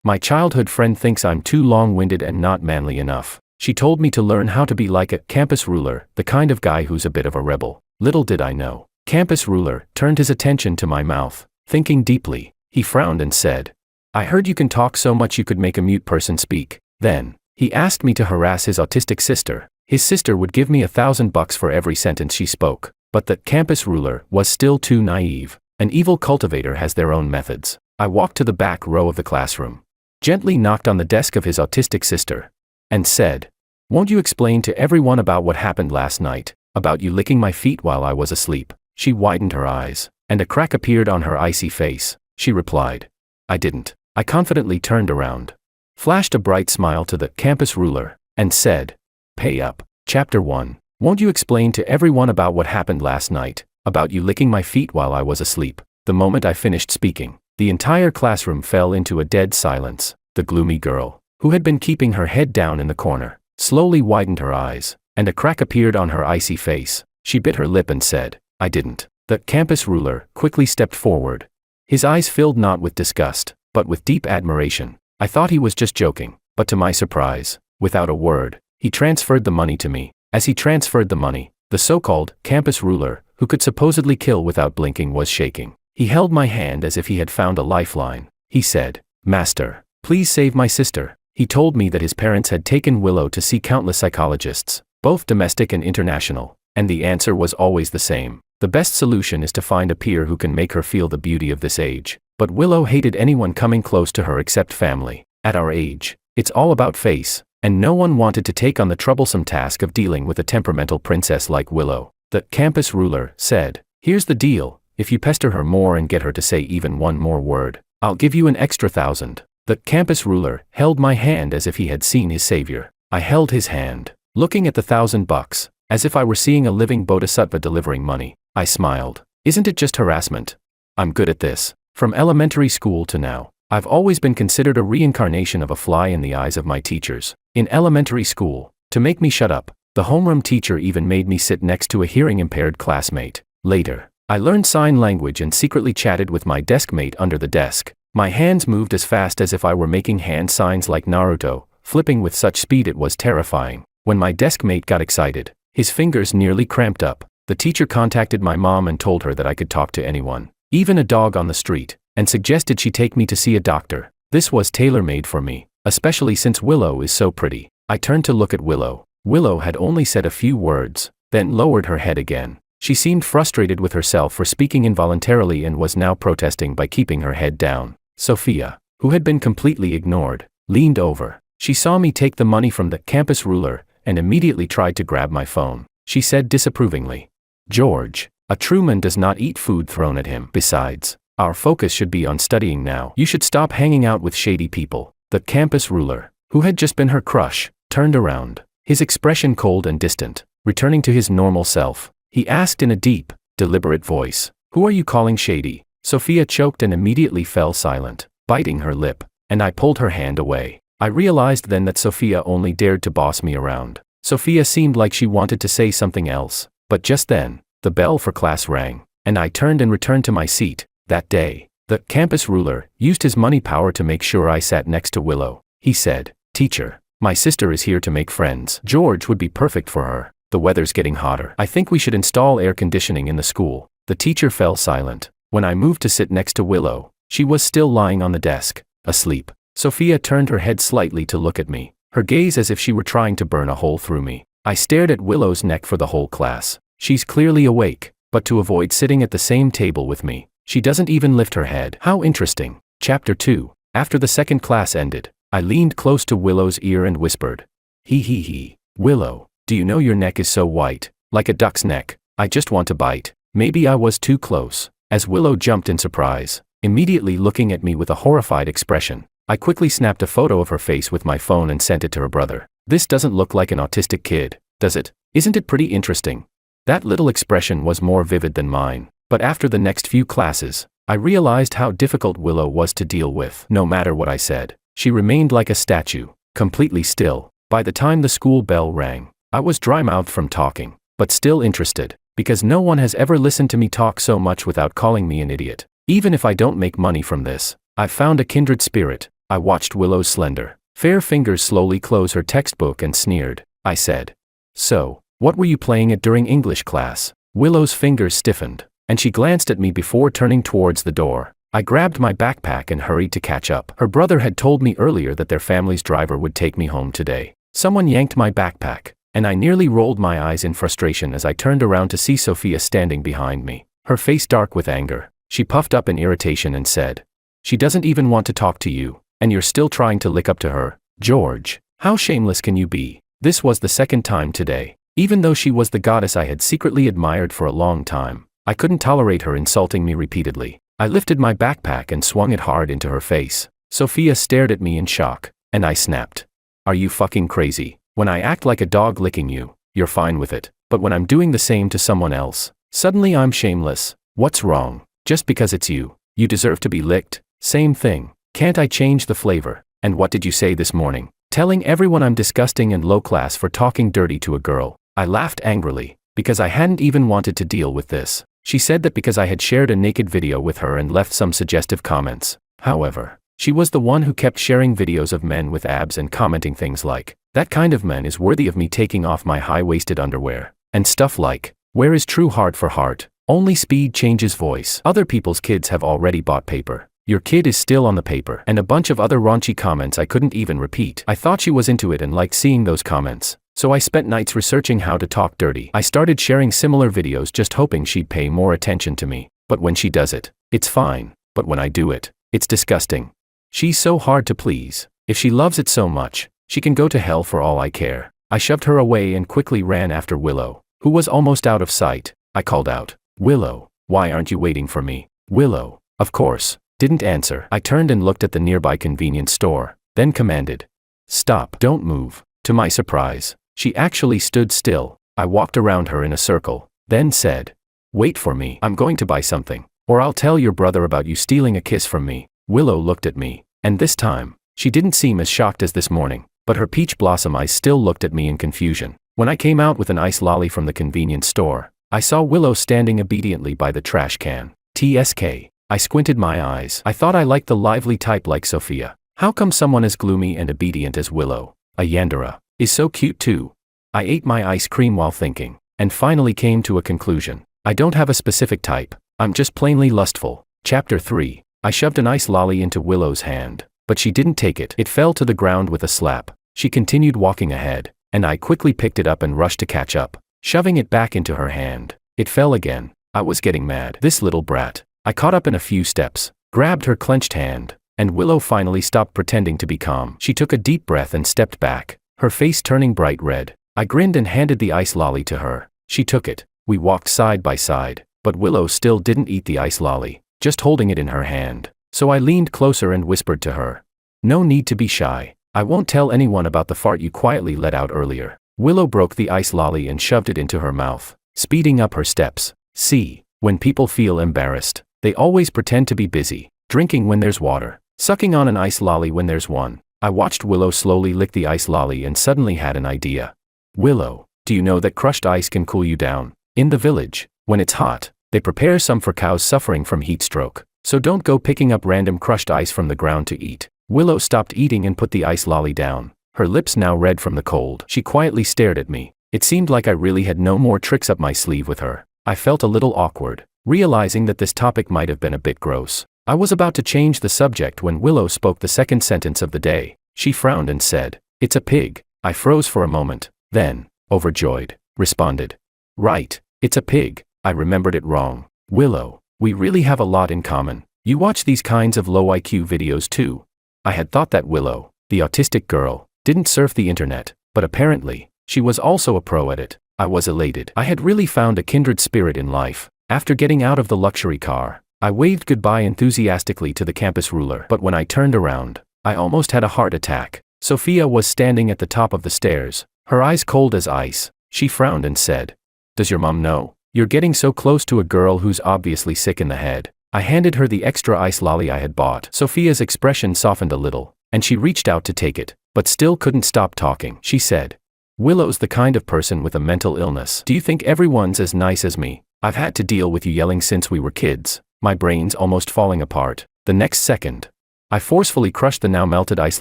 My childhood friend thinks I'm too long-winded and not manly enough. She told me to learn how to be like a campus ruler, the kind of guy who's a bit of a rebel. Little did I know. Campus ruler turned his attention to my mouth. Thinking deeply, he frowned and said, "I heard you can talk so much you could make a mute person speak." Then, he asked me to harass his autistic sister. His sister would give me $1,000 for every sentence she spoke. But the campus ruler was still too naive. An evil cultivator has their own methods. I walked to the back row of the classroom, gently knocked on the desk of his autistic sister, and said, "Won't you explain to everyone about what happened last night, about you licking my feet while I was asleep?" She widened her eyes, and a crack appeared on her icy face. She replied, "I didn't." I confidently turned around, flashed a bright smile to the campus ruler, and said, "Pay up." Chapter 1. Won't you explain to everyone about what happened last night, about you licking my feet while I was asleep? The moment I finished speaking, the entire classroom fell into a dead silence. The gloomy girl, who had been keeping her head down in the corner, slowly widened her eyes, and a crack appeared on her icy face. She bit her lip and said, "I didn't." The campus ruler quickly stepped forward. His eyes filled not with disgust, but with deep admiration. I thought he was just joking, but to my surprise, without a word, he transferred the money to me. As he transferred the money, the so-called campus ruler, who could supposedly kill without blinking, was shaking. He held my hand as if he had found a lifeline. He said, "Master, please save my sister." He told me that his parents had taken Willow to see countless psychologists, both domestic and international, and the answer was always the same. The best solution is to find a peer who can make her feel the beauty of this age. But Willow hated anyone coming close to her except family. At our age, it's all about face, and no one wanted to take on the troublesome task of dealing with a temperamental princess like Willow. The campus ruler said, "Here's the deal, if you pester her more and get her to say even one more word, I'll give you an extra $1,000. The campus ruler held my hand as if he had seen his savior. I held his hand, looking at the $1,000, as if I were seeing a living bodhisattva delivering money. I smiled. Isn't it just harassment? I'm good at this. From elementary school to now, I've always been considered a reincarnation of a fly in the eyes of my teachers. In elementary school, to make me shut up, the homeroom teacher even made me sit next to a hearing-impaired classmate. Later, I learned sign language and secretly chatted with my desk mate under the desk. My hands moved as fast as if I were making hand signs like Naruto, flipping with such speed it was terrifying. When my desk mate got excited, his fingers nearly cramped up. The teacher contacted my mom and told her that I could talk to anyone, even a dog on the street, and suggested she take me to see a doctor. This was tailor-made for me, especially since Willow is so pretty. I turned to look at Willow. Willow had only said a few words, then lowered her head again. She seemed frustrated with herself for speaking involuntarily and was now protesting by keeping her head down. Sophia, who had been completely ignored, leaned over. She saw me take the money from the campus ruler and immediately tried to grab my phone. She said disapprovingly, "George, a true man does not eat food thrown at him. Besides, our focus should be on studying now. You should stop hanging out with shady people." The campus ruler, who had just been her crush, turned around, his expression cold and distant. Returning to his normal self, he asked in a deep, deliberate voice, "Who are you calling shady?" Sophia choked and immediately fell silent, biting her lip, and I pulled her hand away. I realized then that Sophia only dared to boss me around. Sophia seemed like she wanted to say something else, but just then, the bell for class rang, and I turned and returned to my seat. That day, the campus ruler used his money power to make sure I sat next to Willow. He said, "Teacher, my sister is here to make friends. George would be perfect for her. The weather's getting hotter. I think we should install air conditioning in the school." The teacher fell silent. When I moved to sit next to Willow, she was still lying on the desk, asleep. Sophia turned her head slightly to look at me, her gaze as if she were trying to burn a hole through me. I stared at Willow's neck for the whole class. She's clearly awake, but to avoid sitting at the same table with me, she doesn't even lift her head. How interesting. Chapter 2. After the second class ended, I leaned close to Willow's ear and whispered, He. Willow, do you know your neck is so white, like a duck's neck? I just want to bite." Maybe I was too close, as Willow jumped in surprise, immediately looking at me with a horrified expression. I quickly snapped a photo of her face with my phone and sent it to her brother. "This doesn't look like an autistic kid, does it? Isn't it pretty interesting?" That little expression was more vivid than mine, but after the next few classes, I realized how difficult Willow was to deal with. No matter what I said, she remained like a statue, completely still. By the time the school bell rang, I was dry-mouthed from talking, but still interested, because no one has ever listened to me talk so much without calling me an idiot. Even if I don't make money from this, I've found a kindred spirit, I watched Willow's slender, fair fingers slowly close her textbook and sneered. I said, "So, what were you playing at during English class?" Willow's fingers stiffened, and she glanced at me before turning towards the door. I grabbed my backpack and hurried to catch up. Her brother had told me earlier that their family's driver would take me home today. Someone yanked my backpack, and I nearly rolled my eyes in frustration as I turned around to see Sophia standing behind me, her face dark with anger. She puffed up in irritation and said, "She doesn't even want to talk to you, and you're still trying to lick up to her. George, how shameless can you be?" This was the second time today. Even though she was the goddess I had secretly admired for a long time, I couldn't tolerate her insulting me repeatedly. I lifted my backpack and swung it hard into her face. Sophia stared at me in shock, and I snapped. "Are you fucking crazy? When I act like a dog licking you, you're fine with it, but when I'm doing the same to someone else, suddenly I'm shameless. What's wrong? Just because it's you, you deserve to be licked? Same thing. Can't I change the flavor? And what did you say this morning? Telling everyone I'm disgusting and low class for talking dirty to a girl." I laughed angrily, because I hadn't even wanted to deal with this. She said that because I had shared a naked video with her and left some suggestive comments. However, she was the one who kept sharing videos of men with abs and commenting things like, "That kind of man is worthy of me taking off my high-waisted underwear," and stuff like, "Where is true heart for heart? Only speed changes voice. Other people's kids have already bought paper. Your kid is still on the paper," and a bunch of other raunchy comments I couldn't even repeat. I thought she was into it and liked seeing those comments, so I spent nights researching how to talk dirty. I started sharing similar videos just hoping she'd pay more attention to me. But when she does it, it's fine. But when I do it, it's disgusting. She's so hard to please. If she loves it so much, she can go to hell for all I care. I shoved her away and quickly ran after Willow, who was almost out of sight. I called out, "Willow, why aren't you waiting for me?" Willow, of course, didn't answer. I turned and looked at the nearby convenience store, then commanded, "Stop, don't move." To my surprise, she actually stood still. I walked around her in a circle, then said, "Wait for me. I'm going to buy something, or I'll tell your brother about you stealing a kiss from me." Willow looked at me, and this time, she didn't seem as shocked as this morning, but her peach blossom eyes still looked at me in confusion. When I came out with an ice lolly from the convenience store, I saw Willow standing obediently by the trash can. TSK. I squinted my eyes. I thought I liked the lively type like Sophia. How come someone as gloomy and obedient as Willow, a Yandere, is so cute too? I ate my ice cream while thinking, and finally came to a conclusion. I don't have a specific type, I'm just plainly lustful. Chapter 3. I shoved an ice lolly into Willow's hand, but she didn't take it. It fell to the ground with a slap. She continued walking ahead, and I quickly picked it up and rushed to catch up, shoving it back into her hand. It fell again. I was getting mad. This little brat. I caught up in a few steps, grabbed her clenched hand, and Willow finally stopped pretending to be calm. She took a deep breath and stepped back, her face turning bright red. I grinned and handed the ice lolly to her. She took it. We walked side by side, but Willow still didn't eat the ice lolly, just holding it in her hand. So I leaned closer and whispered to her, "No need to be shy. I won't tell anyone about the fart you quietly let out earlier." Willow broke the ice lolly and shoved it into her mouth, speeding up her steps. See, when people feel embarrassed, they always pretend to be busy, drinking when there's water, sucking on an ice lolly when there's one. I watched Willow slowly lick the ice lolly and suddenly had an idea. "Willow, do you know that crushed ice can cool you down? In the village, when it's hot, they prepare some for cows suffering from heat stroke. So don't go picking up random crushed ice from the ground to eat." Willow stopped eating and put the ice lolly down, her lips now red from the cold. She quietly stared at me. It seemed like I really had no more tricks up my sleeve with her. I felt a little awkward, realizing that this topic might have been a bit gross. I was about to change the subject when Willow spoke the second sentence of the day. She frowned and said, "It's a pig." I froze for a moment, then, overjoyed, responded, "Right, it's a pig. I remembered it wrong. Willow, we really have a lot in common. You watch these kinds of low IQ videos too." I had thought that Willow, the autistic girl, didn't surf the internet, but apparently, she was also a pro at it. I was elated. I had really found a kindred spirit in life. After getting out of the luxury car, I waved goodbye enthusiastically to the campus ruler. But when I turned around, I almost had a heart attack. Sophia was standing at the top of the stairs, her eyes cold as ice. She frowned and said, "Does your mom know? You're getting so close to a girl who's obviously sick in the head." I handed her the extra ice lolly I had bought. Sophia's expression softened a little, and she reached out to take it, but still couldn't stop talking. She said, "Willow's the kind of person with a mental illness. Do you think everyone's as nice as me? I've had to deal with you yelling since we were kids, my brain's almost falling apart." The next second, I forcefully crushed the now melted ice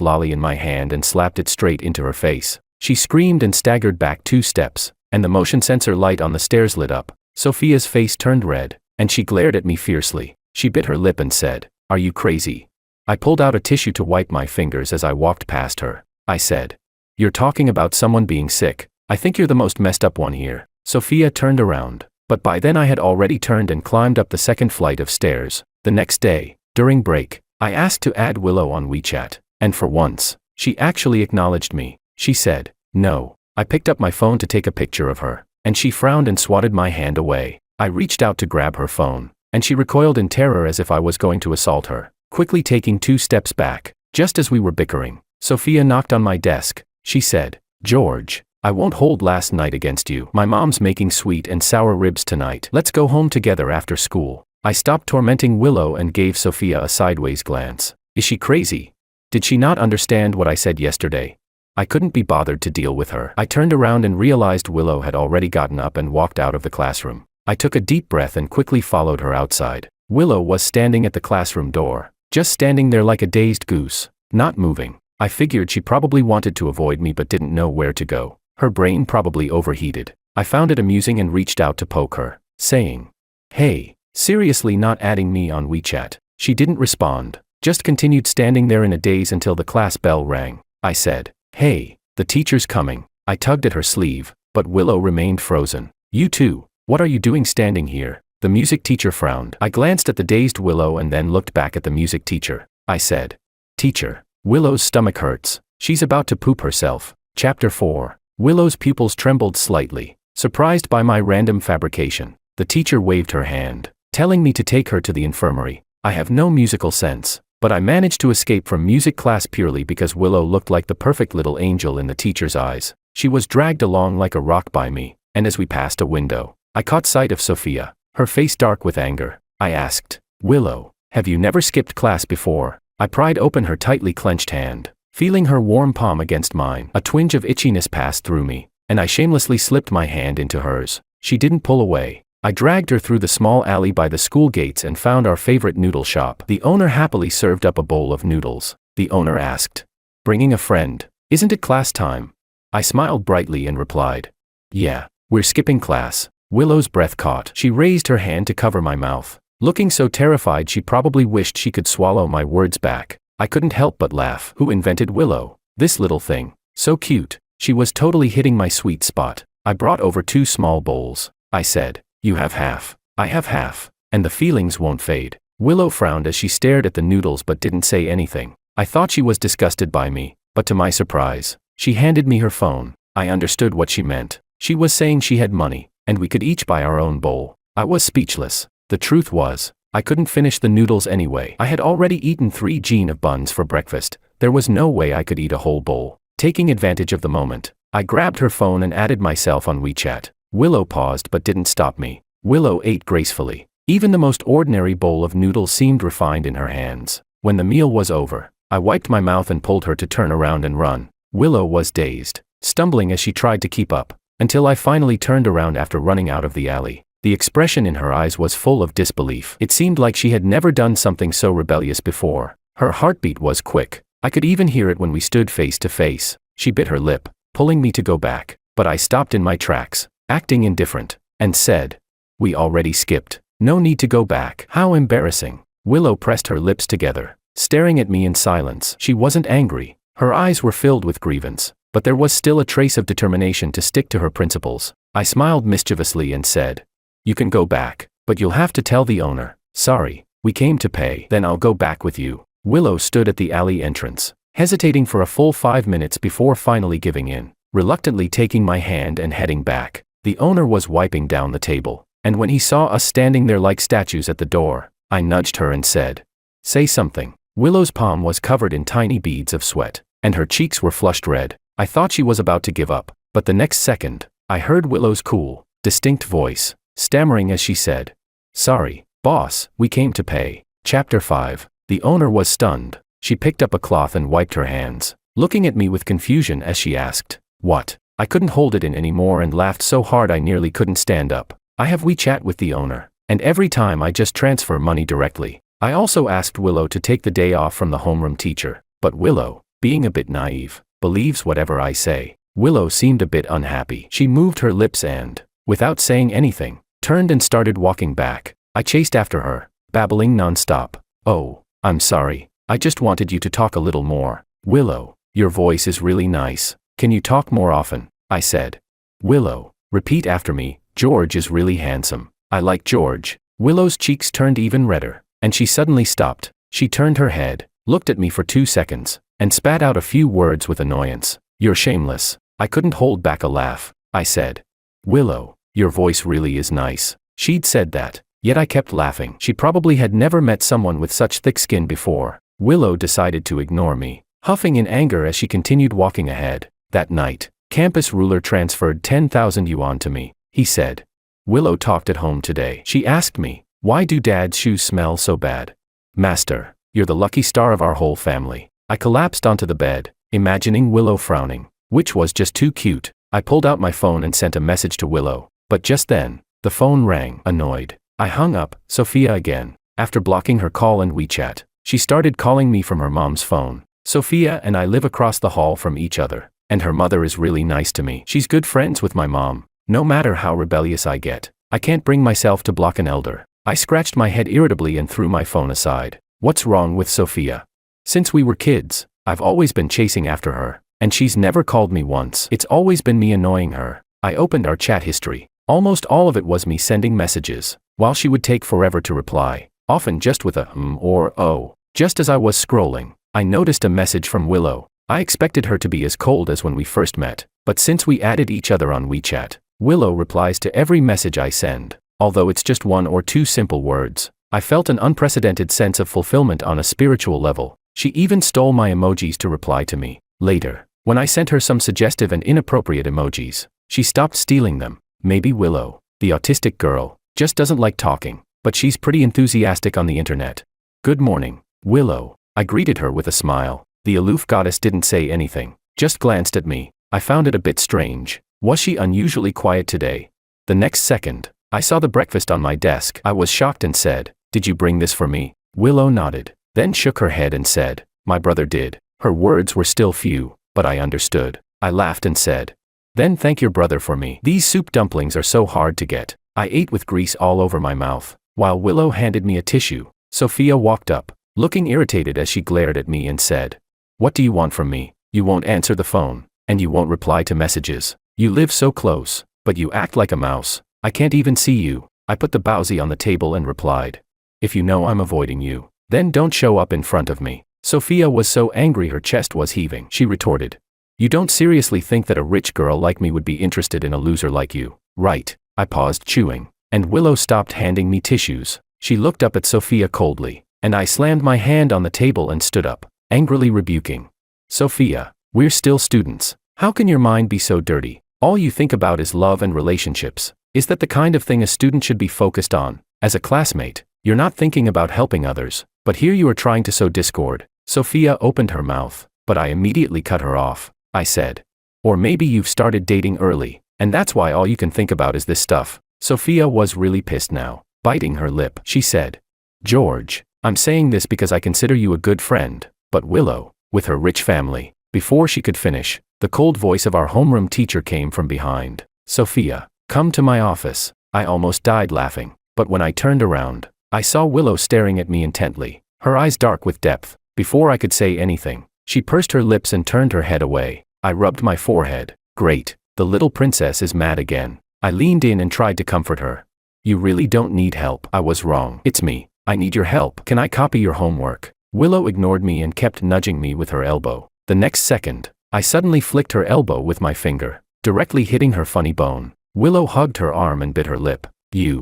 lolly in my hand and slapped it straight into her face. She screamed and staggered back 2 steps, and the motion sensor light on the stairs lit up. Sophia's face turned red, and she glared at me fiercely. She bit her lip and said, "Are you crazy?" I pulled out a tissue to wipe my fingers as I walked past her. I said, "You're talking about someone being sick. I think you're the most messed up one here." Sophia turned around, but by then I had already turned and climbed up the 2nd flight of stairs. The next day, during break, I asked to add Willow on WeChat, and for once, she actually acknowledged me. She said, "No." I picked up my phone to take a picture of her, and she frowned and swatted my hand away. I reached out to grab her phone, and she recoiled in terror as if I was going to assault her, quickly taking 2 steps back. Just as we were bickering, Sophia knocked on my desk. She said, "George, I won't hold last night against you. My mom's making sweet and sour ribs tonight. Let's go home together after school." I stopped tormenting Willow and gave Sophia a sideways glance. Is she crazy? Did she not understand what I said yesterday? I couldn't be bothered to deal with her. I turned around and realized Willow had already gotten up and walked out of the classroom. I took a deep breath and quickly followed her outside. Willow was standing at the classroom door, just standing there like a dazed goose, not moving. I figured she probably wanted to avoid me but didn't know where to go. Her brain probably overheated. I found it amusing and reached out to poke her, saying, "Hey, seriously not adding me on WeChat?" She didn't respond, just continued standing there in a daze until the class bell rang. I said, "Hey, the teacher's coming." I tugged at her sleeve, but Willow remained frozen. "You too, what are you doing standing here?" The music teacher frowned. I glanced at the dazed Willow and then looked back at the music teacher. I said, "Teacher." Willow's stomach hurts. She's about to poop herself. Chapter 4. Willow's pupils trembled slightly, surprised by my random fabrication. The teacher waved her hand, telling me to take her to the infirmary. I have no musical sense, but I managed to escape from music class purely because Willow looked like the perfect little angel in the teacher's eyes. She was dragged along like a rock by me, and as we passed a window, I caught sight of Sophia, her face dark with anger. I asked, "Willow, have you never skipped class before?" I pried open her tightly clenched hand. Feeling her warm palm against mine, a twinge of itchiness passed through me, and I shamelessly slipped my hand into hers. She didn't pull away. I dragged her through the small alley by the school gates and found our favorite noodle shop. The owner happily served up a bowl of noodles. The owner asked, "Bringing a friend? Isn't it class time?" I smiled brightly and replied, "Yeah, we're skipping class." Willow's breath caught. She raised her hand to cover my mouth, looking so terrified she probably wished she could swallow my words back. I couldn't help but laugh. Who invented Willow? This little thing. So cute. She was totally hitting my sweet spot. I brought over 2 small bowls. I said, "You have half. I have half. And the feelings won't fade." Willow frowned as she stared at the noodles but didn't say anything. I thought she was disgusted by me, but to my surprise, she handed me her phone. I understood what she meant. She was saying she had money, and we could each buy our own bowl. I was speechless. The truth was, I couldn't finish the noodles anyway. I had already eaten 3 gene of buns for breakfast. There was no way I could eat a whole bowl. Taking advantage of the moment, I grabbed her phone and added myself on WeChat. Willow paused but didn't stop me. Willow ate gracefully. Even the most ordinary bowl of noodles seemed refined in her hands. When the meal was over, I wiped my mouth and pulled her to turn around and run. Willow was dazed, stumbling as she tried to keep up, until I finally turned around after running out of the alley. The expression in her eyes was full of disbelief. It seemed like she had never done something so rebellious before. Her heartbeat was quick. I could even hear it when we stood face to face. She bit her lip, pulling me to go back, but I stopped in my tracks, acting indifferent, and said, "We already skipped. No need to go back." How embarrassing. Willow pressed her lips together, staring at me in silence. She wasn't angry. Her eyes were filled with grievance, but there was still a trace of determination to stick to her principles. I smiled mischievously and said, "You can go back, but you'll have to tell the owner. Sorry, we came to pay." "Then I'll go back with you." Willow stood at the alley entrance, hesitating for a full 5 minutes before finally giving in, reluctantly taking my hand and heading back. The owner was wiping down the table, and when he saw us standing there like statues at the door, I nudged her and said, "Say something." Willow's palm was covered in tiny beads of sweat, and her cheeks were flushed red. I thought she was about to give up, but the next second, I heard Willow's cool, distinct voice, stammering as she said, "Sorry, boss, we came to pay." Chapter 5. The owner was stunned. She picked up a cloth and wiped her hands, looking at me with confusion as she asked, "What?" I couldn't hold it in anymore and laughed so hard I nearly couldn't stand up. "I have WeChat with the owner, and every time I just transfer money directly." I also asked Willow to take the day off from the homeroom teacher, but Willow, being a bit naive, believes whatever I say. Willow seemed a bit unhappy. She moved her lips and, without saying anything, turned and started walking back. I chased after her, babbling nonstop. "Oh, I'm sorry. I just wanted you to talk a little more. Willow, your voice is really nice. Can you talk more often?" I said. "Willow, repeat after me. George is really handsome. I like George." Willow's cheeks turned even redder, and she suddenly stopped. She turned her head, looked at me for 2 seconds, and spat out a few words with annoyance. "You're shameless." I couldn't hold back a laugh. I said, "Willow, your voice really is nice." She'd said that, yet I kept laughing. She probably had never met someone with such thick skin before. Willow decided to ignore me, huffing in anger as she continued walking ahead. That night, campus ruler transferred 10,000 yuan to me. He said, "Willow talked at home today. She asked me, 'Why do Dad's shoes smell so bad?' Master, you're the lucky star of our whole family." I collapsed onto the bed, imagining Willow frowning, which was just too cute. I pulled out my phone and sent a message to Willow, but just then, the phone rang. Annoyed, I hung up. Sophia again. After blocking her call and WeChat, she started calling me from her mom's phone. Sophia and I live across the hall from each other, and her mother is really nice to me. She's good friends with my mom. No matter how rebellious I get, I can't bring myself to block an elder. I scratched my head irritably and threw my phone aside. What's wrong with Sophia? Since we were kids, I've always been chasing after her, and she's never called me once. It's always been me annoying her. I opened our chat history. Almost all of it was me sending messages, while she would take forever to reply, often just with a or oh. Just as I was scrolling, I noticed a message from Willow. I expected her to be as cold as when we first met, but since we added each other on WeChat, Willow replies to every message I send. Although it's just 1 or 2 simple words, I felt an unprecedented sense of fulfillment on a spiritual level. She even stole my emojis to reply to me. Later, when I sent her some suggestive and inappropriate emojis, she stopped stealing them. Maybe Willow, the autistic girl, just doesn't like talking, but she's pretty enthusiastic on the internet. "Good morning, Willow." I greeted her with a smile. The aloof goddess didn't say anything, just glanced at me. I found it a bit strange. Was she unusually quiet today? The next second, I saw the breakfast on my desk. I was shocked and said, "Did you bring this for me?" Willow nodded, then shook her head and said, "My brother did." Her words were still few, but I understood. I laughed and said, "Then thank your brother for me. These soup dumplings are so hard to get." I ate with grease all over my mouth, while Willow handed me a tissue. Sophia walked up, looking irritated as she glared at me and said, "What do you want from me? You won't answer the phone, and you won't reply to messages. You live so close, but you act like a mouse. I can't even see you." I put the bowsy on the table and replied, "If you know I'm avoiding you, then don't show up in front of me." Sophia was so angry her chest was heaving. She retorted, "You don't seriously think that a rich girl like me would be interested in a loser like you, right?" I paused chewing, and Willow stopped handing me tissues. She looked up at Sophia coldly, and I slammed my hand on the table and stood up, angrily rebuking. "Sophia, we're still students. How can your mind be so dirty? All you think about is love and relationships. Is that the kind of thing a student should be focused on? As a classmate, you're not thinking about helping others, but here you are trying to sow discord." Sophia opened her mouth, but I immediately cut her off. I said, "Or maybe you've started dating early, and that's why all you can think about is this stuff." Sophia was really pissed now. Biting her lip, she said, "George, I'm saying this because I consider you a good friend, but Willow, with her rich family." Before she could finish, the cold voice of our homeroom teacher came from behind. "Sophia, come to my office." I almost died laughing, but when I turned around, I saw Willow staring at me intently, her eyes dark with depth. Before I could say anything, she pursed her lips and turned her head away. I rubbed my forehead. Great, the little princess is mad again. I leaned in and tried to comfort her. "You really don't need help." I was wrong. "It's me. I need your help. Can I copy your homework?" Willow ignored me and kept nudging me with her elbow. The next second, I suddenly flicked her elbow with my finger, directly hitting her funny bone. Willow hugged her arm and bit her lip.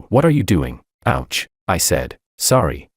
What are you doing?" "Ouch," I said. Sorry.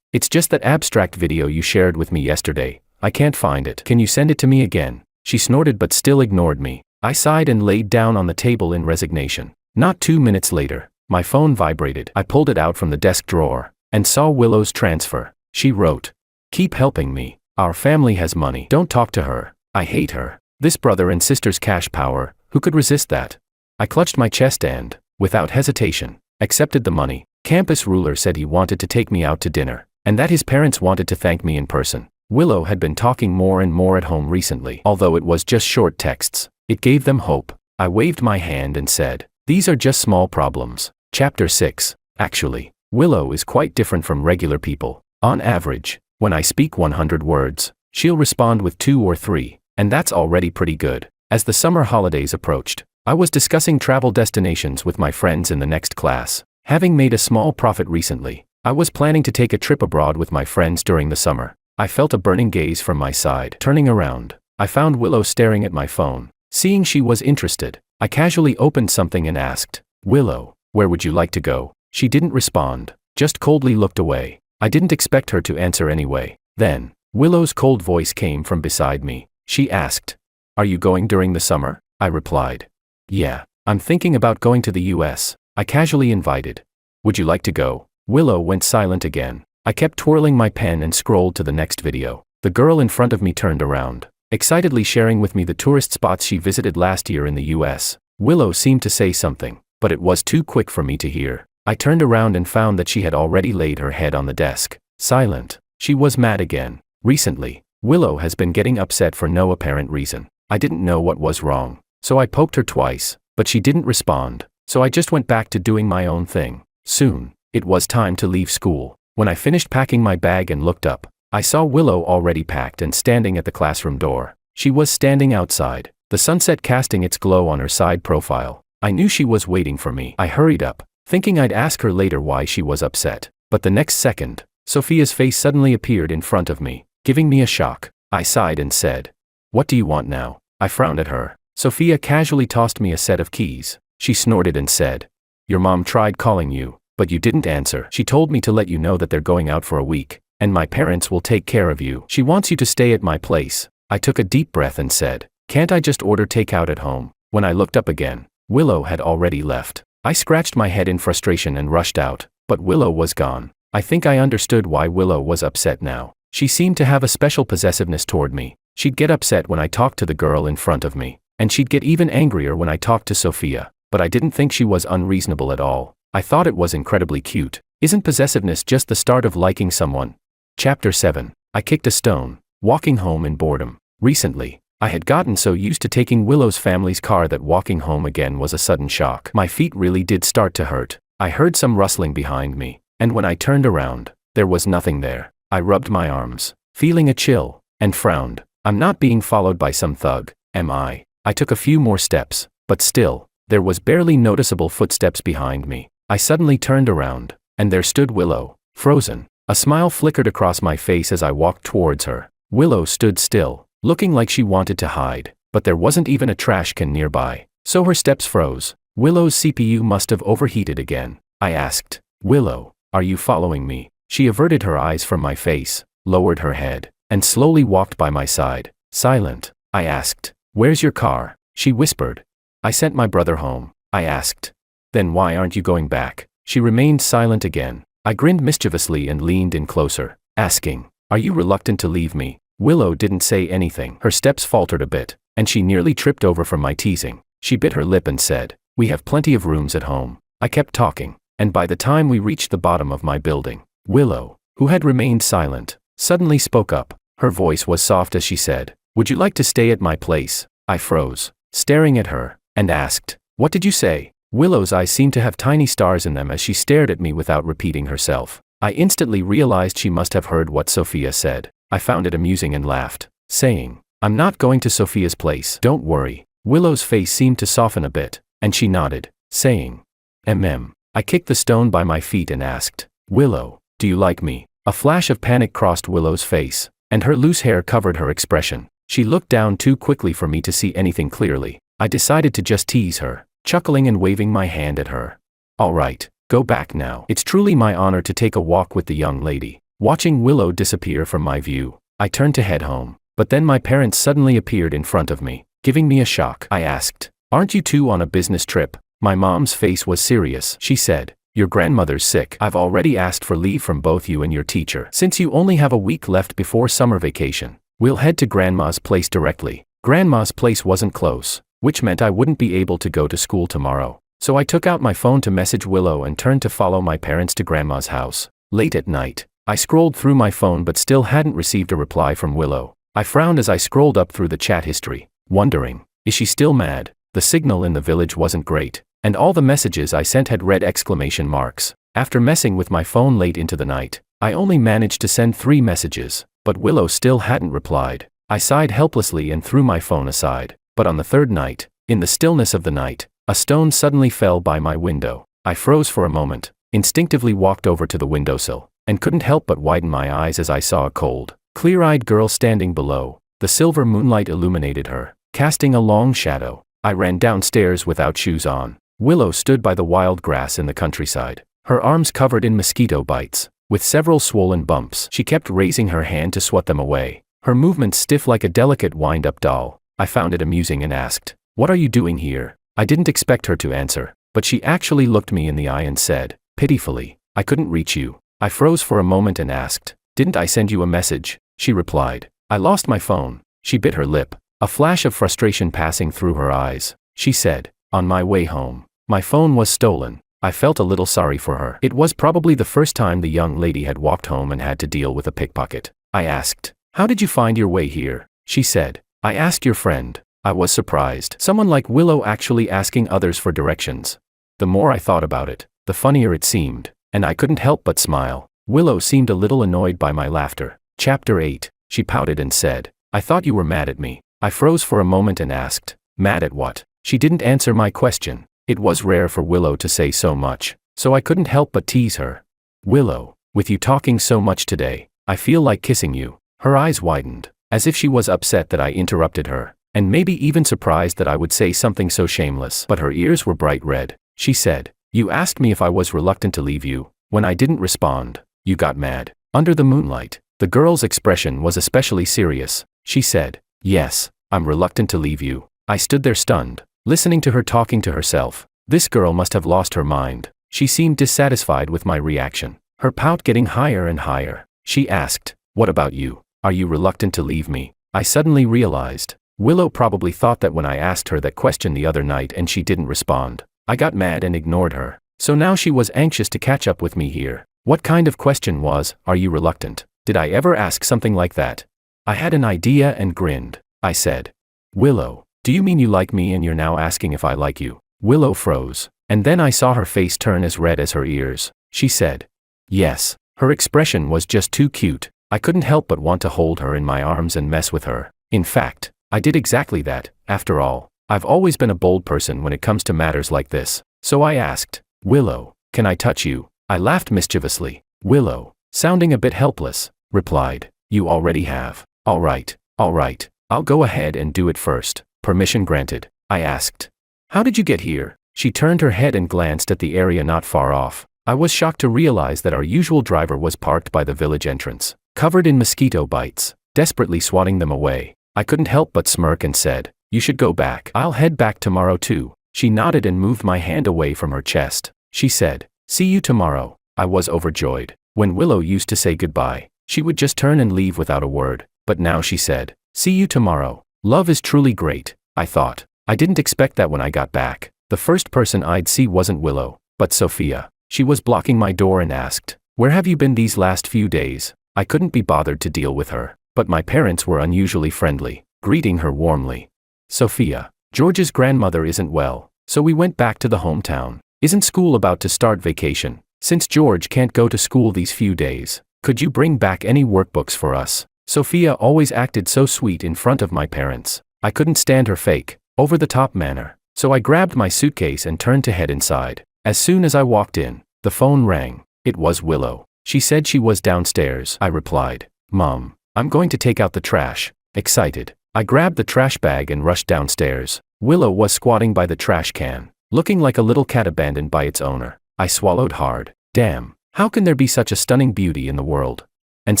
It's just that abstract video you shared with me yesterday. I can't find it. Can you send it to me again?" She snorted but still ignored me. I sighed and laid down on the table in resignation. Not 2 minutes later, my phone vibrated. I pulled it out from the desk drawer, and saw Willow's transfer. She wrote, "Keep helping me. Our family has money. Don't talk to her. I hate her. This brother and sister's cash power, who could resist that?" I clutched my chest and, without hesitation, accepted the money. Campus ruler said he wanted to take me out to dinner. and that his parents wanted to thank me in person. Willow had been talking more and more at home recently, although it was just short texts. It gave them hope. I waved my hand and said, "These are just small problems." Chapter 6. Actually, Willow is quite different from regular people. On average, when I speak 100 words, she'll respond with 2 or 3, and that's already pretty good. As the summer holidays approached, I was discussing travel destinations with my friends in the next class. Having made a small profit recently, I was planning to take a trip abroad with my friends during the summer. I felt a burning gaze from my side. Turning around, I found Willow staring at my phone. Seeing she was interested, I casually opened something and asked, "Willow, where would you like to go?" She didn't respond, just coldly looked away. I didn't expect her to answer anyway. Then, Willow's cold voice came from beside me. She asked, "Are you going during the summer?" I replied, "Yeah, I'm thinking about going to the US." I casually invited, "Would you like to go?" Willow went silent again. I kept twirling my pen and scrolled to the next video. The girl in front of me turned around, excitedly sharing with me the tourist spots she visited last year in the US. Willow seemed to say something, but it was too quick for me to hear. I turned around and found that she had already laid her head on the desk, silent. She was mad again. Recently, Willow has been getting upset for no apparent reason. I didn't know what was wrong, so I poked her twice, but she didn't respond, so I just went back to doing my own thing. Soon, it was time to leave school. When I finished packing my bag and looked up, I saw Willow already packed and standing at the classroom door. She was standing outside, the sunset casting its glow on her side profile. I knew she was waiting for me. I hurried up, thinking I'd ask her later why she was upset. But the next second, Sophia's face suddenly appeared in front of me, giving me a shock. I sighed and said, "What do you want now?" I frowned at her. Sophia casually tossed me a set of keys. She snorted and said, "Your mom tried calling you, but you didn't answer. She told me to let you know that they're going out for a week, and my parents will take care of you. She wants you to stay at my place." I took a deep breath and said, "Can't I just order takeout at home?" When I looked up again, Willow had already left. I scratched my head in frustration and rushed out, but Willow was gone. I think I understood why Willow was upset now. She seemed to have a special possessiveness toward me. She'd get upset when I talked to the girl in front of me, and she'd get even angrier when I talked to Sophia, but I didn't think she was unreasonable at all. I thought it was incredibly cute. Isn't possessiveness just the start of liking someone? Chapter 7. I kicked a stone, walking home in boredom. Recently, I had gotten so used to taking Willow's family's car that walking home again was a sudden shock. My feet really did start to hurt. I heard some rustling behind me, and when I turned around, there was nothing there. I rubbed my arms, feeling a chill, and frowned. I'm not being followed by some thug, am I? I took a few more steps, but still, there was barely noticeable footsteps behind me. I suddenly turned around, and there stood Willow, frozen. A smile flickered across my face as I walked towards her. Willow stood still, looking like she wanted to hide, but there wasn't even a trash can nearby, so her steps froze. Willow's CPU must have overheated again. I asked, "Willow, are you following me?" She averted her eyes from my face, lowered her head, and slowly walked by my side, silent. I asked, "Where's your car?" She whispered, "I sent my brother home." I asked, "Then why aren't you going back?" She remained silent again. I grinned mischievously and leaned in closer, asking, "Are you reluctant to leave me?" Willow didn't say anything. Her steps faltered a bit, and she nearly tripped over from my teasing. She bit her lip and said, "We have plenty of rooms at home." I kept talking, and by the time we reached the bottom of my building, Willow, who had remained silent, suddenly spoke up. Her voice was soft as she said, "Would you like to stay at my place?" I froze, staring at her, and asked, "What did you say?" Willow's eyes seemed to have tiny stars in them as she stared at me without repeating herself. I instantly realized she must have heard what Sophia said. I found it amusing and laughed, saying, "I'm not going to Sophia's place. Don't worry." Willow's face seemed to soften a bit, and she nodded, saying, I kicked the stone by my feet and asked, "Willow, do you like me?" A flash of panic crossed Willow's face, and her loose hair covered her expression. She looked down too quickly for me to see anything clearly. I decided to just tease her, chuckling and waving my hand at her. "All right, go back now. It's truly my honor to take a walk with the young lady." Watching Willow disappear from my view, I turned to head home, but then my parents suddenly appeared in front of me, giving me a shock. I asked, "Aren't you two on a business trip?" My mom's face was serious. She said, "Your grandmother's sick. I've already asked for leave from both you and your teacher. Since you only have a week left before summer vacation, we'll head to Grandma's place directly." Grandma's place wasn't close, which meant I wouldn't be able to go to school tomorrow. So I took out my phone to message Willow and turned to follow my parents to Grandma's house. Late at night, I scrolled through my phone but still hadn't received a reply from Willow. I frowned as I scrolled up through the chat history, wondering, is she still mad? The signal in the village wasn't great, and all the messages I sent had red exclamation marks. After messing with my phone late into the night, I only managed to send 3 messages, but Willow still hadn't replied. I sighed helplessly and threw my phone aside. But on the 3rd night, in the stillness of the night, a stone suddenly fell by my window. I froze for a moment, instinctively walked over to the windowsill, and couldn't help but widen my eyes as I saw a cold, clear-eyed girl standing below. The silver moonlight illuminated her, casting a long shadow. I ran downstairs without shoes on. Willow stood by the wild grass in the countryside, her arms covered in mosquito bites. With several swollen bumps, she kept raising her hand to swat them away, her movements stiff like a delicate wind-up doll. I found it amusing and asked, "What are you doing here?" I didn't expect her to answer, but she actually looked me in the eye and said, pitifully, "I couldn't reach you." I froze for a moment and asked, "Didn't I send you a message?" She replied, "I lost my phone." She bit her lip, a flash of frustration passing through her eyes. She said, "On my way home, my phone was stolen." I felt a little sorry for her. It was probably the first time the young lady had walked home and had to deal with a pickpocket. I asked, "How did you find your way here?" She said, "I asked your friend." I was surprised. Someone like Willow actually asking others for directions. The more I thought about it, the funnier it seemed, and I couldn't help but smile. Willow seemed a little annoyed by my laughter. Chapter 8. She pouted and said, "I thought you were mad at me." I froze for a moment and asked, "Mad at what?" She didn't answer my question. It was rare for Willow to say so much, so I couldn't help but tease her. "Willow, with you talking so much today, I feel like kissing you." Her eyes widened, as if she was upset that I interrupted her, and maybe even surprised that I would say something so shameless. But her ears were bright red. She said, "You asked me if I was reluctant to leave you. When I didn't respond, you got mad." Under the moonlight, the girl's expression was especially serious. She said, "Yes, I'm reluctant to leave you." I stood there stunned, listening to her talking to herself. This girl must have lost her mind. She seemed dissatisfied with my reaction, her pout getting higher and higher. She asked, "What about you? Are you reluctant to leave me?" I suddenly realized, Willow probably thought that when I asked her that question the other night and she didn't respond, I got mad and ignored her. So now she was anxious to catch up with me here. What kind of question was, "Are you reluctant?" Did I ever ask something like that? I had an idea and grinned. I said, "Willow, do you mean you like me and you're now asking if I like you?" Willow froze, and then I saw her face turn as red as her ears. She said, "Yes." Her expression was just too cute. I couldn't help but want to hold her in my arms and mess with her. In fact, I did exactly that. After all, I've always been a bold person when it comes to matters like this. So I asked, "Willow, can I touch you?" I laughed mischievously. Willow, sounding a bit helpless, replied, "You already have." All right, I'll go ahead and do it first." Permission granted. I asked, "How did you get here?" She turned her head and glanced at the area not far off. I was shocked to realize that our usual driver was parked by the village entrance, covered in mosquito bites, desperately swatting them away. I couldn't help but smirk and said, "You should go back. I'll head back tomorrow too." She nodded and moved my hand away from her chest. She said, "See you tomorrow." I was overjoyed. When Willow used to say goodbye, she would just turn and leave without a word. But now she said, "See you tomorrow." Love is truly great, I thought. I didn't expect that when I got back. The first person I'd see wasn't Willow, but Sophia. She was blocking my door and asked, "Where have you been these last few days?" I couldn't be bothered to deal with her, but my parents were unusually friendly, greeting her warmly. "Sophia, George's grandmother isn't well, so we went back to the hometown. Isn't school about to start vacation? Since George can't go to school these few days, could you bring back any workbooks for us?" Sophia always acted so sweet in front of my parents. I couldn't stand her fake, over-the-top manner, so I grabbed my suitcase and turned to head inside. As soon as I walked in, the phone rang. It was Willow. She said she was downstairs. I replied, "Mom, I'm going to take out the trash." Excited, I grabbed the trash bag and rushed downstairs. Willow was squatting by the trash can, looking like a little cat abandoned by its owner. I swallowed hard. Damn, how can there be such a stunning beauty in the world? And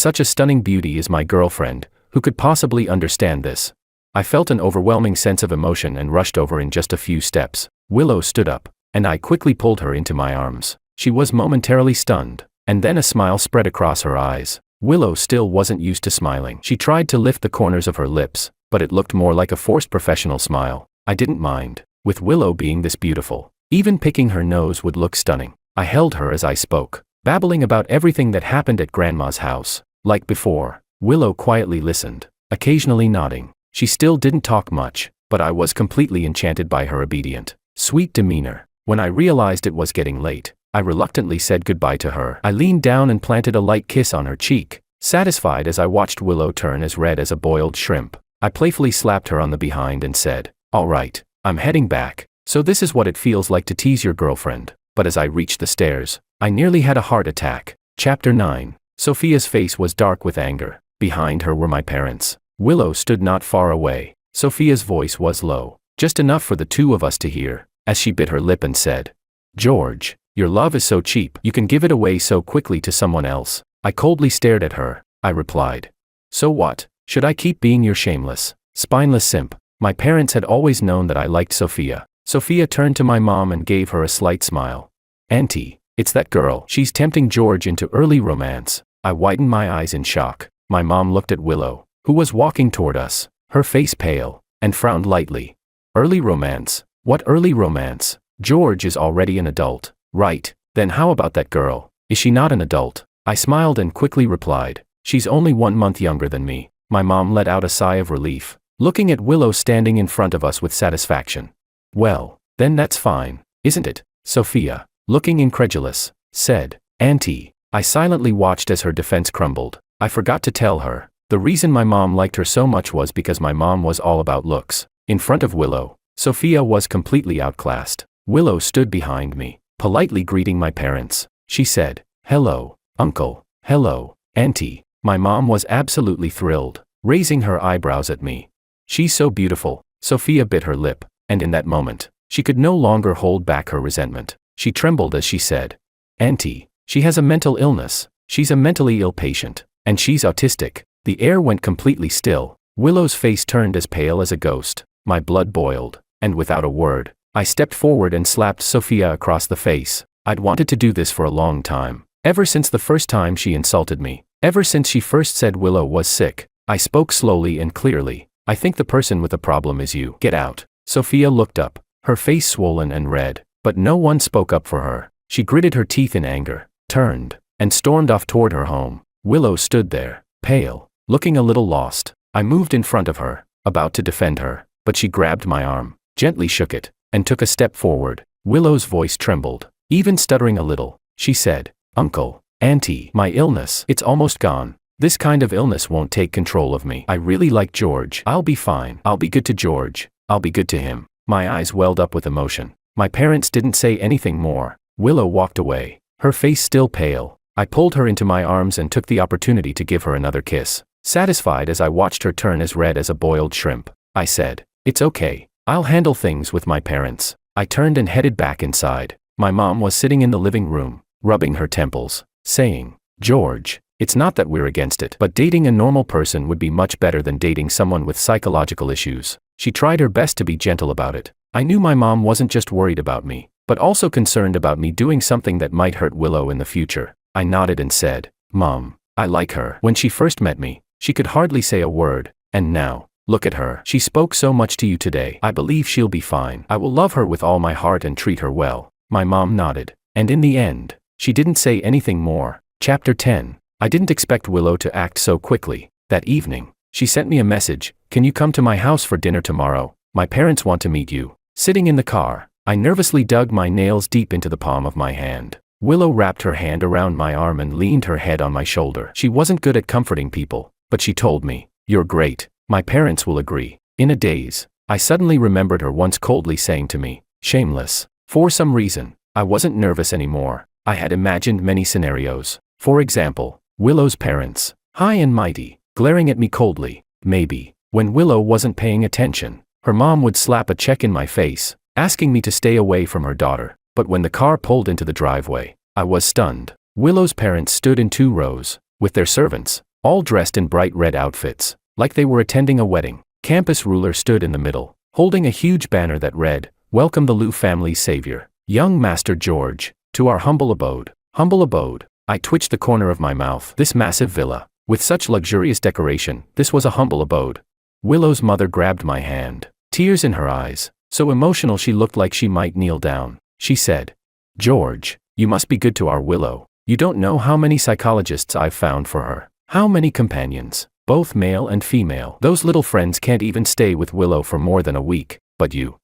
such a stunning beauty is my girlfriend, who could possibly understand this. I felt an overwhelming sense of emotion and rushed over in just a few steps. Willow stood up, and I quickly pulled her into my arms. She was momentarily stunned, and then a smile spread across her eyes. Willow still wasn't used to smiling. She tried to lift the corners of her lips, but it looked more like a forced professional smile. I didn't mind, with Willow being this beautiful. Even picking her nose would look stunning. I held her as I spoke. babbling about everything that happened at Grandma's house. Like before, Willow quietly listened, occasionally nodding. She still didn't talk much, but I was completely enchanted by her obedient, sweet demeanor. When I realized it was getting late, I reluctantly said goodbye to her. I leaned down and planted a light kiss on her cheek, satisfied as I watched Willow turn as red as a boiled shrimp. I playfully slapped her on the behind and said, "All right, I'm heading back. So this is what it feels like to tease your girlfriend." But as I reached the stairs, I nearly had a heart attack. Chapter 9. Sophia's face was dark with anger. Behind her were my parents. Willow stood not far away. Sophia's voice was low, just enough for the two of us to hear, as she bit her lip and said, "George, your love is so cheap. You can give it away so quickly to someone else." I coldly stared at her. I replied, "So what? Should I keep being your shameless, spineless simp?" My parents had always known that I liked Sophia. Sophia turned to my mom and gave her a slight smile. "Auntie, it's that girl. She's tempting George into early romance." I widened my eyes in shock. My mom looked at Willow, who was walking toward us, her face pale, and frowned lightly. "Early romance? What early romance? George is already an adult." "Right, then how about that girl? Is she not an adult?" I smiled and quickly replied, "She's only 1 month younger than me." My mom let out a sigh of relief, looking at Willow standing in front of us with satisfaction. "Well, then that's fine, isn't it?" Sophia, looking incredulous, said. "Auntie." I silently watched as her defense crumbled. I forgot to tell her, the reason my mom liked her so much was because my mom was all about looks. In front of Willow, Sophia was completely outclassed. Willow stood behind me, politely greeting my parents. She said, "Hello, Uncle. Hello, Auntie." My mom was absolutely thrilled, raising her eyebrows at me. "She's so beautiful." Sophia bit her lip, and in that moment, she could no longer hold back her resentment. She trembled as she said, "Auntie, she has a mental illness. She's a mentally ill patient, and she's autistic." The air went completely still. Willow's face turned as pale as a ghost. My blood boiled, and without a word, I stepped forward and slapped Sophia across the face. I'd wanted to do this for a long time, ever since the first time she insulted me, ever since she first said Willow was sick. I spoke slowly and clearly. "I think the person with the problem is you. Get out." Sophia looked up, her face swollen and red, but no one spoke up for her. She gritted her teeth in anger, turned, and stormed off toward her home. Willow stood there, pale, looking a little lost. I moved in front of her, about to defend her, but she grabbed my arm, gently shook it, and took a step forward. Willow's voice trembled, even stuttering a little. She said, "Uncle, Auntie, my illness, it's almost gone. This kind of illness won't take control of me. I really like George. I'll be fine. I'll be good to George. I'll be good to him." My eyes welled up with emotion. My parents didn't say anything more. Willow walked away, her face still pale. I pulled her into my arms and took the opportunity to give her another kiss, satisfied as I watched her turn as red as a boiled shrimp. I said, "It's okay. I'll handle things with my parents." I turned and headed back inside. My mom was sitting in the living room, rubbing her temples, saying, "George, it's not that we're against it, but dating a normal person would be much better than dating someone with psychological issues." She tried her best to be gentle about it. I knew my mom wasn't just worried about me, but also concerned about me doing something that might hurt Willow in the future. I nodded and said, "Mom, I like her." When she first met me, she could hardly say a word, and now, look at her. She spoke so much to you today. I believe she'll be fine. I will love her with all my heart and treat her well. My mom nodded, and in the end, she didn't say anything more. Chapter 10. I didn't expect Willow to act so quickly. That evening, she sent me a message, "Can you come to my house for dinner tomorrow? My parents want to meet you." Sitting in the car, I nervously dug my nails deep into the palm of my hand. Willow wrapped her hand around my arm and leaned her head on my shoulder. She wasn't good at comforting people, but she told me, "You're great. My parents will agree." In a daze, I suddenly remembered her once coldly saying to me, "Shameless." For some reason, I wasn't nervous anymore. I had imagined many scenarios. For example, Willow's parents, high and mighty, glaring at me coldly. Maybe, when Willow wasn't paying attention, her mom would slap a check in my face, asking me to stay away from her daughter. But when the car pulled into the driveway, I was stunned. Willow's parents stood in 2 rows, with their servants, all dressed in bright red outfits, like they were attending a wedding. Campus ruler stood in the middle, holding a huge banner that read, "Welcome the Liu family's savior, young Master George, to our humble abode." Humble abode. I twitched the corner of my mouth. This massive villa, with such luxurious decoration, this was a humble abode. Willow's mother grabbed my hand, tears in her eyes, so emotional she looked like she might kneel down. She said, "George, you must be good to our Willow." You don't know how many psychologists I've found for her. How many companions, both male and female. Those little friends can't even stay with Willow for more than a week, but you."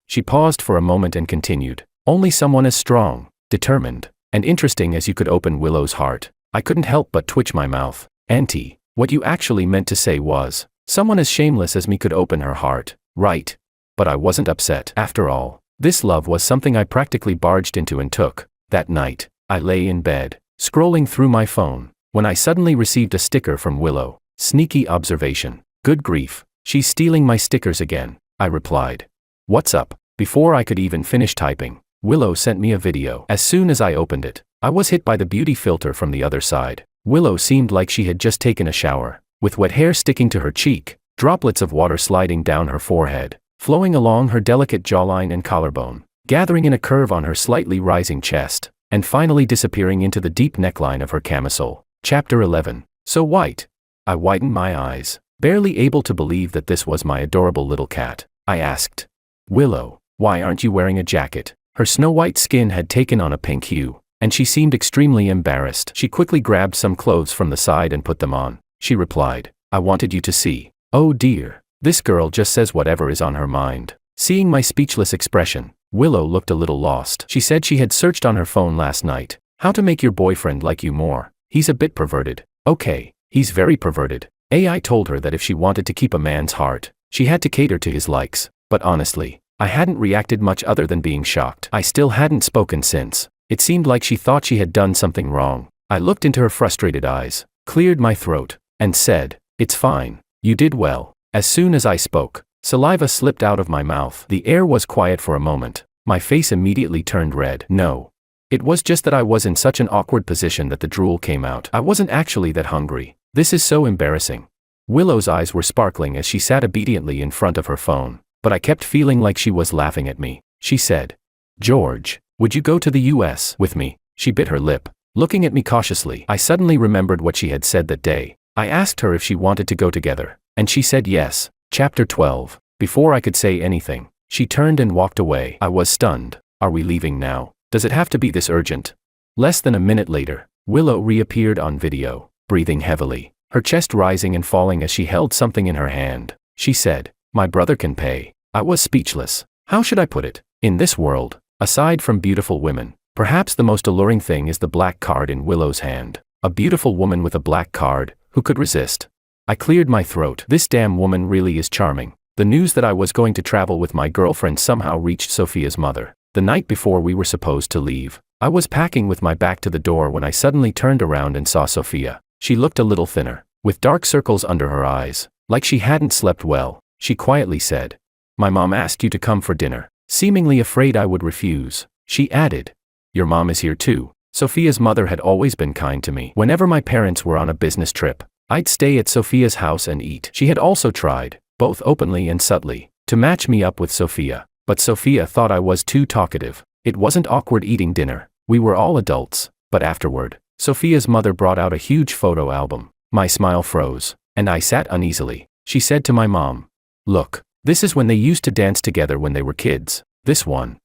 She paused for a moment and continued. "Only someone as strong, determined, and interesting as you could open Willow's heart." I couldn't help but twitch my mouth. "Auntie, what you actually meant to say was, someone as shameless as me could open her heart, right?" But I wasn't upset. After all, this love was something I practically barged into and took. That night, I lay in bed, scrolling through my phone, when I suddenly received a sticker from Willow. Sneaky observation. "Good grief, she's stealing my stickers again," I replied. "What's up?" Before I could even finish typing, Willow sent me a video. As soon as I opened it, I was hit by the beauty filter from the other side. Willow seemed like she had just taken a shower, with wet hair sticking to her cheek, droplets of water sliding down her forehead, flowing along her delicate jawline and collarbone, gathering in a curve on her slightly rising chest, and finally disappearing into the deep neckline of her camisole. Chapter 11. So white. I widened my eyes, barely able to believe that this was my adorable little cat. I asked, "Willow, why aren't you wearing a jacket?" Her snow-white skin had taken on a pink hue, and she seemed extremely embarrassed. She quickly grabbed some clothes from the side and put them on. She replied, "I wanted you to see." Oh dear, this girl just says whatever is on her mind. Seeing my speechless expression, Willow looked a little lost. She said she had searched on her phone last night, "How to make your boyfriend like you more. He's a bit perverted." Okay, he's very perverted. AI told her that if she wanted to keep a man's heart, she had to cater to his likes. But honestly, I hadn't reacted much other than being shocked. I still hadn't spoken since. It seemed like she thought she had done something wrong. I looked into her frustrated eyes, cleared my throat, and said, "It's fine. You did well." As soon as I spoke, saliva slipped out of my mouth. The air was quiet for a moment. My face immediately turned red. No. It was just that I was in such an awkward position that the drool came out. I wasn't actually that hungry. This is so embarrassing. Willow's eyes were sparkling as she sat obediently in front of her phone, but I kept feeling like she was laughing at me. She said, "George, would you go to the US with me?" She bit her lip, looking at me cautiously. I suddenly remembered what she had said that day. I asked her if she wanted to go together, and she said yes. Chapter 12. Before I could say anything, she turned and walked away. I was stunned. "Are we leaving now? Does it have to be this urgent?" Less than a minute later, Willow reappeared on video, breathing heavily, her chest rising and falling as she held something in her hand. She said, "My brother can pay." I was speechless. How should I put it? In this world, aside from beautiful women, perhaps the most alluring thing is the black card in Willow's hand. A beautiful woman with a black card, who could resist? I cleared my throat. This damn woman really is charming. The news that I was going to travel with my girlfriend somehow reached Sophia's mother. The night before we were supposed to leave, I was packing with my back to the door when I suddenly turned around and saw Sophia. She looked a little thinner, with dark circles under her eyes, like she hadn't slept well. She quietly said, "My mom asked you to come for dinner." Seemingly afraid I would refuse, she added, "Your mom is here too." Sophia's mother had always been kind to me. Whenever my parents were on a business trip, I'd stay at Sophia's house and eat. She had also tried, both openly and subtly, to match me up with Sophia, but Sophia thought I was too talkative. It wasn't awkward eating dinner. We were all adults, but afterward, Sophia's mother brought out a huge photo album. My smile froze, and I sat uneasily. She said to my mom, "Look, this is when they used to dance together when they were kids. This one.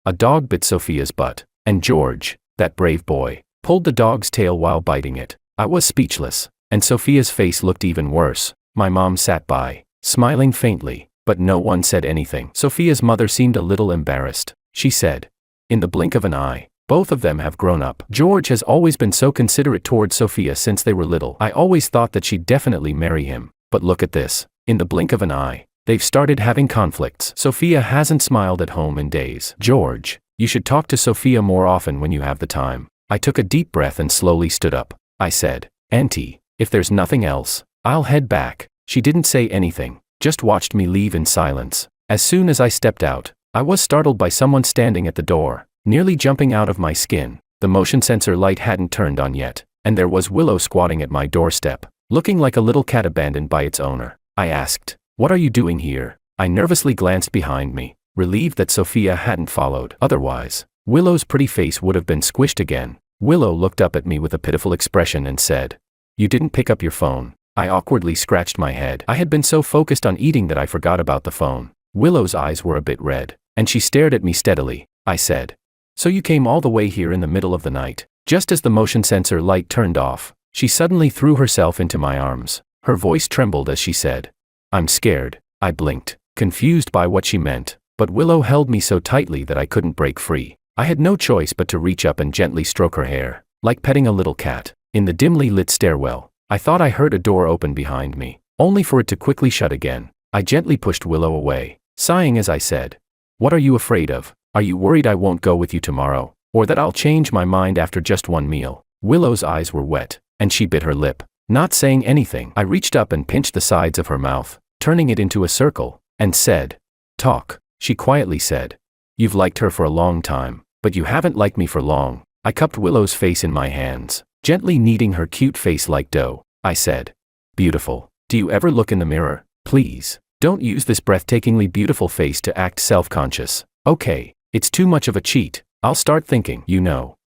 A dog bit Sophia's butt, and George, that brave boy, pulled the dog's tail while biting it." I was speechless, and Sophia's face looked even worse. My mom sat by, smiling faintly, but no one said anything. Sophia's mother seemed a little embarrassed. She said, "In the blink of an eye, both of them have grown up. George has always been so considerate towards Sophia since they were little. I always thought that she'd definitely marry him, but look at this. In the blink of an eye, they've started having conflicts. Sophia hasn't smiled at home in days. George, you should talk to Sophia more often when you have the time." I took a deep breath and slowly stood up. I said, "Auntie, if there's nothing else, I'll head back." She didn't say anything, just watched me leave in silence. As soon as I stepped out, I was startled by someone standing at the door, nearly jumping out of my skin. The motion sensor light hadn't turned on yet, and there was Willow squatting at my doorstep, looking like a little cat abandoned by its owner. I asked, "What are you doing here?" I nervously glanced behind me, relieved that Sophia hadn't followed. Otherwise, Willow's pretty face would have been squished again. Willow looked up at me with a pitiful expression and said, "You didn't pick up your phone." I awkwardly scratched my head. I had been so focused on eating that I forgot about the phone. Willow's eyes were a bit red, and she stared at me steadily. I said, "So you came all the way here in the middle of the night, Just as the motion sensor light turned off, she suddenly threw herself into my arms. Her voice trembled as she said, "I'm scared." I blinked, confused by what she meant, but Willow held me so tightly that I couldn't break free. I had no choice but to reach up and gently stroke her hair, like petting a little cat. In the dimly lit stairwell, I thought I heard a door open behind me, only for it to quickly shut again. I gently pushed Willow away, sighing as I said, "What are you afraid of? Are you worried I won't go with you tomorrow, or that I'll change my mind after just one meal?" Willow's eyes were wet, and she bit her lip. Not saying anything, I reached up and pinched the sides of her mouth, turning it into a circle, and said, "Talk." She quietly said, "You've liked her for a long time, but you haven't liked me for long." I cupped Willow's face in my hands, gently kneading her cute face like dough. I said, "Beautiful. Do you ever look in the mirror? Please, don't use this breathtakingly beautiful face to act self-conscious. Okay, it's too much of a cheat. I'll start thinking,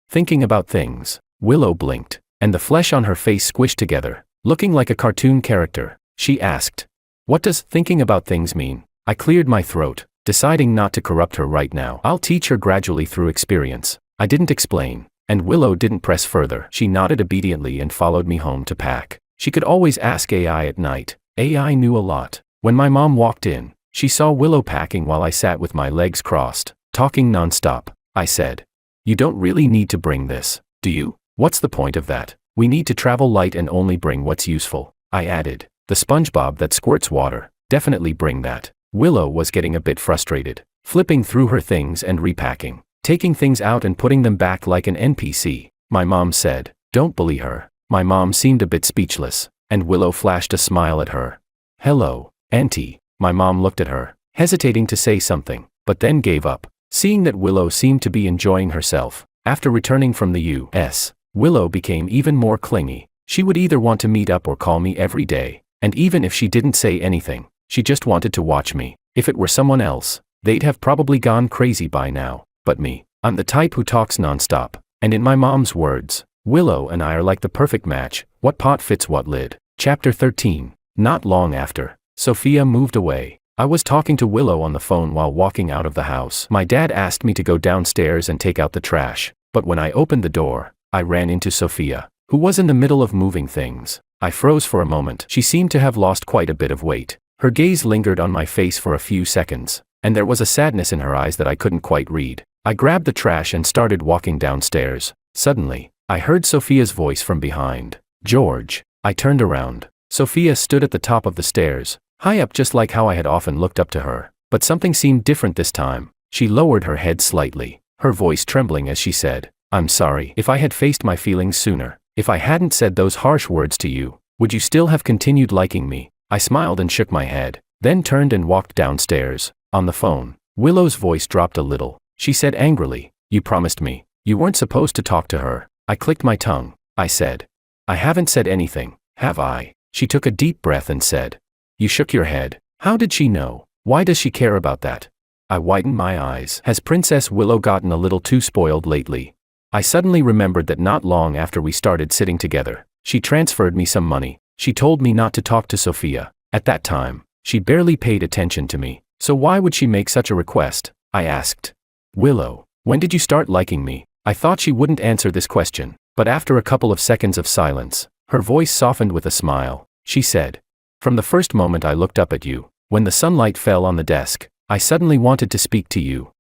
thinking about things." Willow blinked, and the flesh on her face squished together, looking like a cartoon character. She asked, "What does thinking about things mean?" I cleared my throat, deciding not to corrupt her right now. I'll teach her gradually through experience. I didn't explain, and Willow didn't press further. She nodded obediently and followed me home to pack. She could always ask AI at night. AI knew a lot. When my mom walked in, she saw Willow packing while I sat with my legs crossed, talking nonstop. I said, "You don't really need to bring this, do you? What's the point of that? We need to travel light and only bring what's useful." I added, "The SpongeBob that squirts water, definitely bring that." Willow was getting a bit frustrated, flipping through her things and repacking, taking things out and putting them back like an NPC. My mom said, "Don't bully her." My mom seemed a bit speechless, and Willow flashed a smile at her. "Hello, Auntie." My mom looked at her, hesitating to say something, but then gave up, seeing that Willow seemed to be enjoying herself. After returning from the US, Willow became even more clingy. She would either want to meet up or call me every day, and even if she didn't say anything, she just wanted to watch me. If it were someone else, they'd have probably gone crazy by now. But me, I'm the type who talks nonstop, and in my mom's words, Willow and I are like the perfect match. What pot fits what lid? Chapter 13. Not long after, Sophia moved away. I was talking to Willow on the phone while walking out of the house. My dad asked me to go downstairs and take out the trash, but when I opened the door, I ran into Sophia, who was in the middle of moving things. I froze for a moment. She seemed to have lost quite a bit of weight. Her gaze lingered on my face for a few seconds, and there was a sadness in her eyes that I couldn't quite read. I grabbed the trash and started walking downstairs. Suddenly, I heard Sophia's voice from behind. "George." I turned around. Sophia stood at the top of the stairs, high up just like how I had often looked up to her. But something seemed different this time. She lowered her head slightly, her voice trembling as she said, "I'm sorry. If I had faced my feelings sooner, if I hadn't said those harsh words to you, would you still have continued liking me?" I smiled and shook my head, then turned and walked downstairs. On the phone, Willow's voice dropped a little. She said angrily, "You promised me. You weren't supposed to talk to her." I clicked my tongue. I said, "I haven't said anything, have I?" She took a deep breath and said, "You shook your head. How did she know? Why does she care about that?" I widened my eyes. Has Princess Willow gotten a little too spoiled lately? I suddenly remembered that not long after we started sitting together, she transferred me some money. She told me not to talk to Sophia. At that time, she barely paid attention to me. So why would she make such a request? I asked. "Willow, when did you start liking me?" I thought she wouldn't answer this question, but after a couple of seconds of silence, her voice softened with a smile. She said, "From the first moment I looked up at you, when the sunlight fell on the desk, I suddenly wanted to speak to you."